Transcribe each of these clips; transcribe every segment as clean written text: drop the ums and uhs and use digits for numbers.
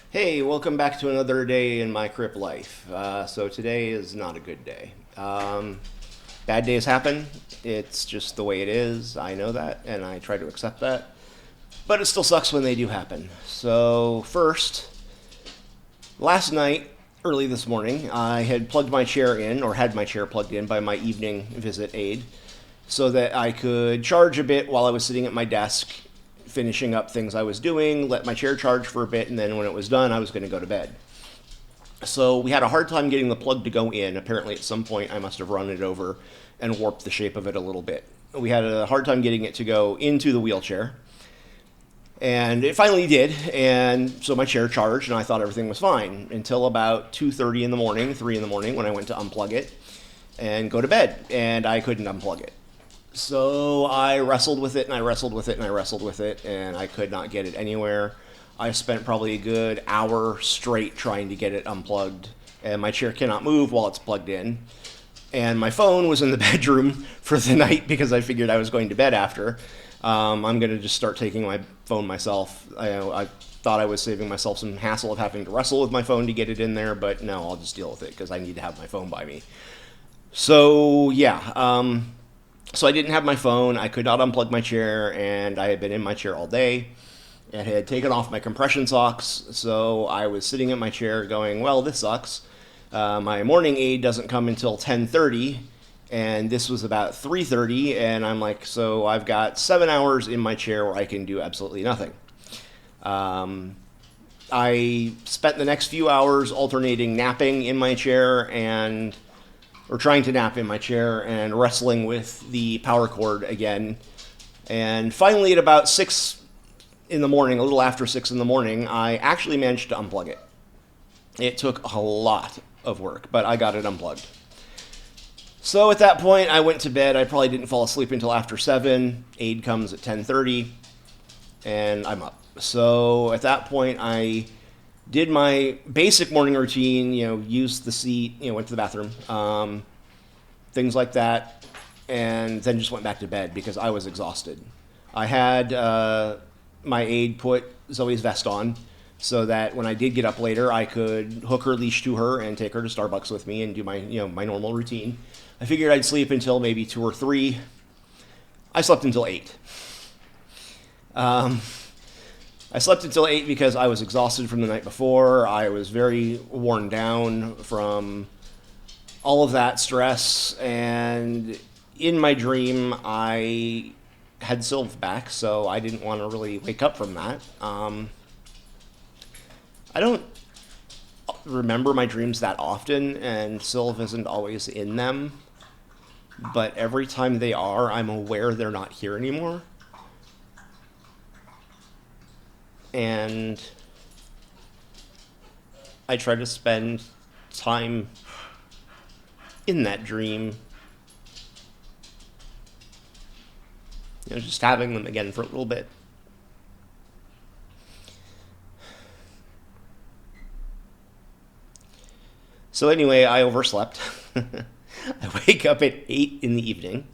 Hey, welcome back to another day in my Crip Life. So today is not a good day. Bad days happen. It's just the way it is. I know that, and I try to accept that. But it still sucks when they do happen. So first, last night, early this morning, I had plugged my chair in, or had my chair plugged in by my evening visit aide, so that I could charge a bit while I was sitting at my desk finishing up things I was doing, let my chair charge for a bit, and then when it was done, I was going to go to bed. So we had a hard time getting the plug to go in. Apparently, at some point, I must have run it over and warped the shape of it a little bit. We had a hard time getting it to go into the wheelchair, and it finally did. And so my chair charged, and I thought everything was fine until about 2:30 in the morning, 3 in the morning, when I went to unplug it and go to bed, and I couldn't unplug it. So I wrestled with it and I wrestled with it and I wrestled with it, and I could not get it anywhere. I spent probably a good hour straight trying to get it unplugged, and my chair cannot move while it's plugged in. And my phone was in the bedroom for the night because I figured I was going to bed after. I'm going to just start taking my phone myself. I thought I was saving myself some hassle of having to wrestle with my phone to get it in there, but no, I'll just deal with it because I need to have my phone by me. So, yeah. So I didn't have my phone. I could not unplug my chair, and I had been in my chair all day. I had taken off my compression socks, so I was sitting in my chair going, well, this sucks. My morning aid doesn't come until 10:30, and this was about 3:30, and I'm like, so I've got 7 hours in my chair where I can do absolutely nothing. I spent the next few hours alternating napping in my chair and or trying to nap in my chair and wrestling with the power cord again. And finally, at about 6 in the morning, a little after 6 in the morning, I actually managed to unplug it. It took a lot of work, but I got it unplugged. So at that point, I went to bed. I probably didn't fall asleep until after 7. Aid comes at 10:30, and I'm up. So at that point, I did my basic morning routine, used the seat, went to the bathroom, things like that, and then just went back to bed because I was exhausted. I had my aide put Zoe's vest on so that when I did get up later, I could hook her leash to her and take her to Starbucks with me and do my normal routine. I figured I'd sleep until maybe 2 or 3. I slept until 8. I slept until 8 because I was exhausted from the night before. I was very worn down from all of that stress. And in my dream, I had Sylv back, so I didn't want to really wake up from that. I don't remember my dreams that often, and Sylv isn't always in them. But every time they are, I'm aware they're not here anymore. And I try to spend time in that dream, just having them again for a little bit. So anyway, I overslept. I wake up at 8 in the evening.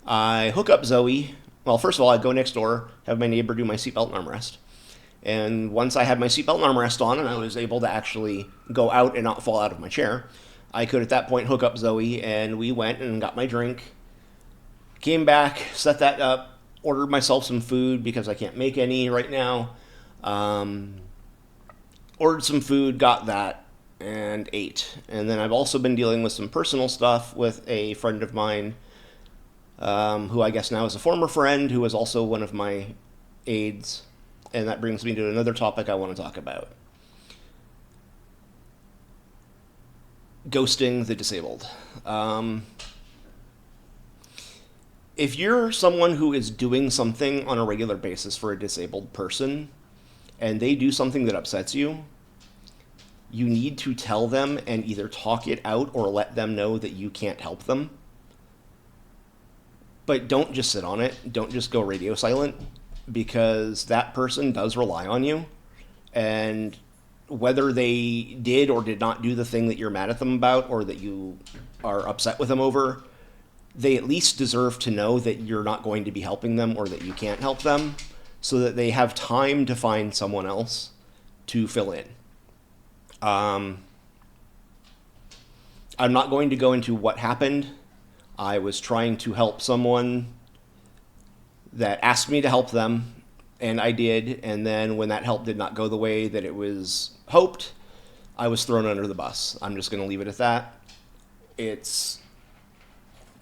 I hook up Zoe. Well, first of all, I go next door, have my neighbor do my seatbelt and armrest. And once I had my seatbelt and armrest on and I was able to actually go out and not fall out of my chair, I could at that point hook up Zoe, and we went and got my drink, came back, set that up, ordered myself some food because I can't make any right now. Ordered some food, got that, and ate. And then I've also been dealing with some personal stuff with a friend of mine, who I guess now is a former friend who was also one of my aides. And that brings me to another topic I want to talk about. Ghosting the disabled. If you're someone who is doing something on a regular basis for a disabled person, and they do something that upsets you, you need to tell them and either talk it out or let them know that you can't help them. But don't just sit on it. Don't just go radio silent, because that person does rely on you. And whether they did or did not do the thing that you're mad at them about or that you are upset with them over, they at least deserve to know that you're not going to be helping them or that you can't help them, so that they have time to find someone else to fill in. I'm not going to go into what happened. I was trying to help someone that asked me to help them, and I did. And then when that help did not go the way that it was hoped, I was thrown under the bus. I'm just going to leave it at that. It's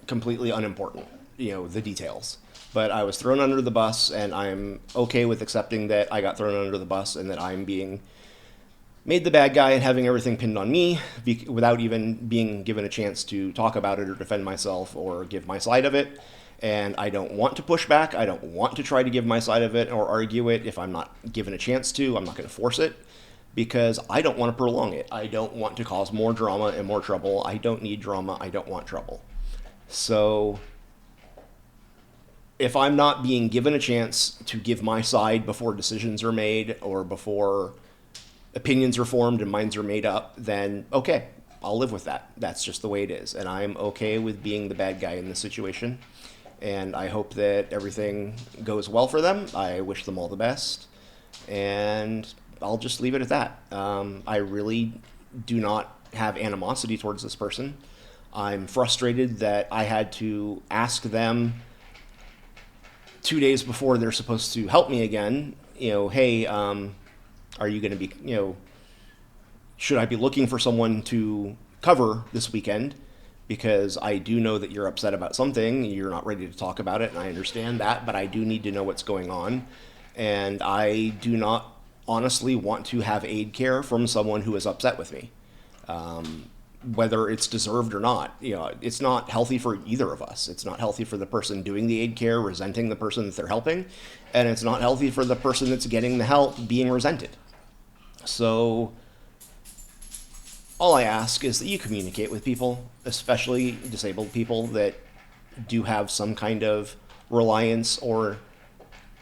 completely unimportant, the details. But I was thrown under the bus, and I'm okay with accepting that I got thrown under the bus and that I'm being made the bad guy and having everything pinned on me without even being given a chance to talk about it or defend myself or give my side of it. And I don't want to push back. I don't want to try to give my side of it or argue it. If I'm not given a chance to, I'm not going to force it, because I don't want to prolong it. I don't want to cause more drama and more trouble. I don't need drama. I don't want trouble. So if I'm not being given a chance to give my side before decisions are made or before opinions are formed and minds are made up, then okay, I'll live with that. That's just the way it is. And I'm okay with being the bad guy in this situation. And I hope that everything goes well for them. I wish them all the best. And I'll just leave it at that. I really do not have animosity towards this person. I'm frustrated that I had to ask them 2 days before they're supposed to help me again, hey, are you going to be, should I be looking for someone to cover this weekend? Because I do know that you're upset about something, you're not ready to talk about it, and I understand that, but I do need to know what's going on. And I do not honestly want to have aid care from someone who is upset with me. Whether it's deserved or not, it's not healthy for either of us. It's not healthy for the person doing the aid care resenting the person that they're helping, and it's not healthy for the person that's getting the help being resented. So all I ask is that you communicate with people, especially disabled people that do have some kind of reliance or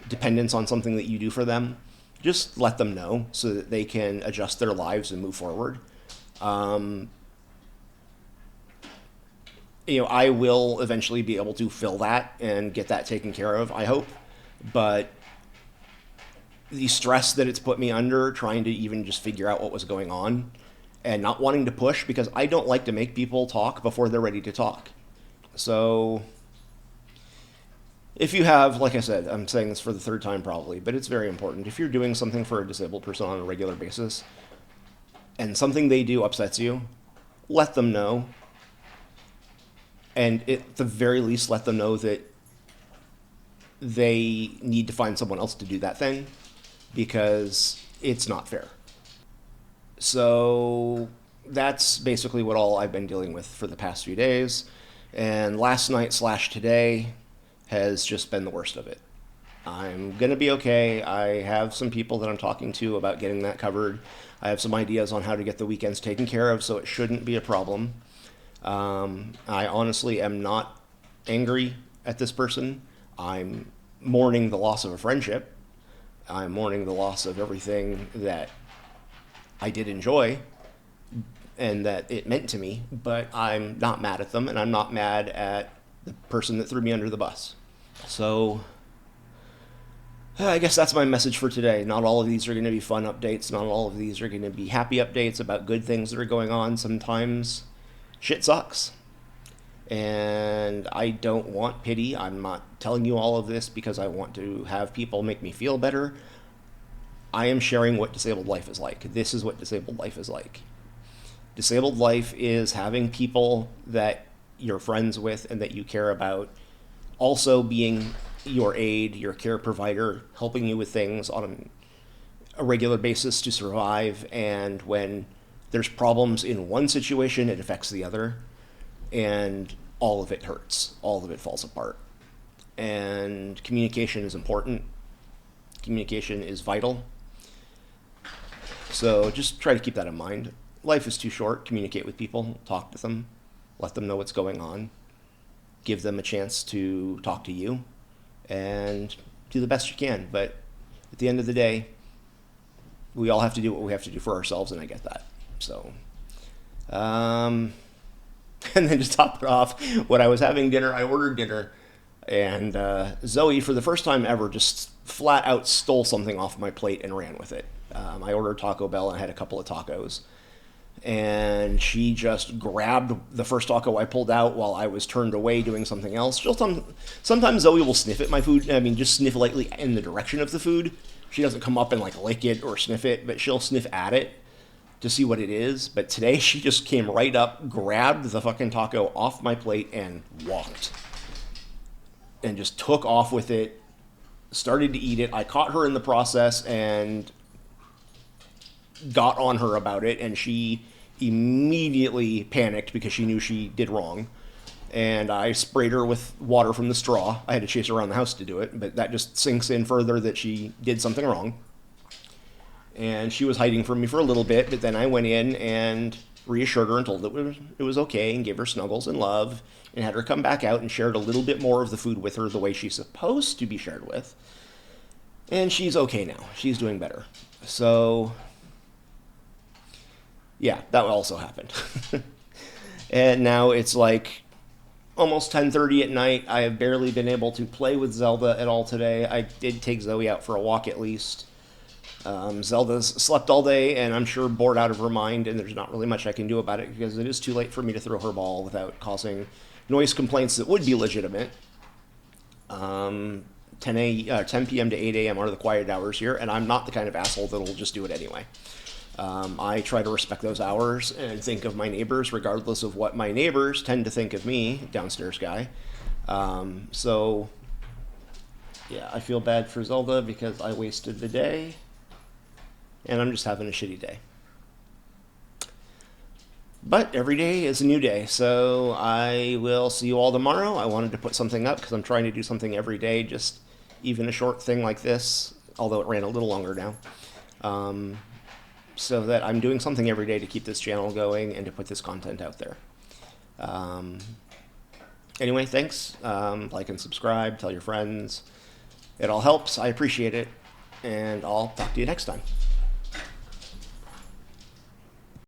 dependence on something that you do for them. Just let them know so that they can adjust their lives and move forward. I will eventually be able to fill that and get that taken care of, I hope. But the stress that it's put me under trying to even just figure out what was going on and not wanting to push, because I don't like to make people talk before they're ready to talk. So if you have, like I said, I'm saying this for the third time probably, but it's very important. If you're doing something for a disabled person on a regular basis and something they do upsets you, let them know. And at the very least, let them know that they need to find someone else to do that thing, because it's not fair. So that's basically what all I've been dealing with for the past few days. And last night / today has just been the worst of it. I'm going to be okay. I have some people that I'm talking to about getting that covered. I have some ideas on how to get the weekends taken care of, so it shouldn't be a problem. I honestly am not angry at this person. I'm mourning the loss of a friendship. I'm mourning the loss of everything that I did enjoy and that it meant to me, but I'm not mad at them, and I'm not mad at the person that threw me under the bus. So I guess that's my message for today. Not all of these are going to be fun updates. Not all of these are going to be happy updates about good things that are going on. Sometimes shit sucks. And I don't want pity. I'm not telling you all of this because I want to have people make me feel better. I am sharing what disabled life is like. This is what disabled life is like. Disabled life is having people that you're friends with and that you care about also being your aid, your care provider, helping you with things on a regular basis to survive. And when there's problems in one situation, it affects the other. And all of it hurts. All of it falls apart. And communication is important. Communication is vital. So just try to keep that in mind. Life is too short. Communicate with people. Talk to them. Let them know what's going on. Give them a chance to talk to you. And do the best you can. But at the end of the day, we all have to do what we have to do for ourselves, and I get that. So, and then to top it off, when I was having dinner, I ordered dinner. And Zoe, for the first time ever, just flat out stole something off my plate and ran with it. I ordered Taco Bell and I had a couple of tacos. And she just grabbed the first taco I pulled out while I was turned away doing something else. Sometimes Zoe will sniff at my food. I mean, just sniff lightly in the direction of the food. She doesn't come up and like lick it or sniff it, but she'll sniff at it to see what it is. But today she just came right up, grabbed the fucking taco off my plate, and walked. And just took off with it, started to eat it. I caught her in the process and got on her about it, and she immediately panicked because she knew she did wrong. And I sprayed her with water from the straw. I had to chase her around the house to do it, but that just sinks in further that she did something wrong. And she was hiding from me for a little bit, but then I went in and reassured her and told her it was okay and gave her snuggles and love and had her come back out and shared a little bit more of the food with her the way she's supposed to be shared with. And she's okay now. She's doing better. So, yeah, that also happened. And now it's like almost 10:30 at night. I have barely been able to play with Zelda at all today. I did take Zoe out for a walk at least. Zelda's slept all day and I'm sure bored out of her mind, and there's not really much I can do about it because it is too late for me to throw her ball without causing noise complaints that would be legitimate. 10 p.m. to 8 a.m. are the quiet hours here, and I'm not the kind of asshole that'll just do it anyway. I try to respect those hours and think of my neighbors regardless of what my neighbors tend to think of me, downstairs guy. So, yeah, I feel bad for Zelda because I wasted the day, and I'm just having a shitty day. But every day is a new day, so I will see you all tomorrow. I wanted to put something up because I'm trying to do something every day, just even a short thing like this, although it ran a little longer now. So that I'm doing something every day to keep this channel going and to put this content out there. Anyway, thanks. Like and subscribe, tell your friends. It all helps. I appreciate it. And I'll talk to you next time.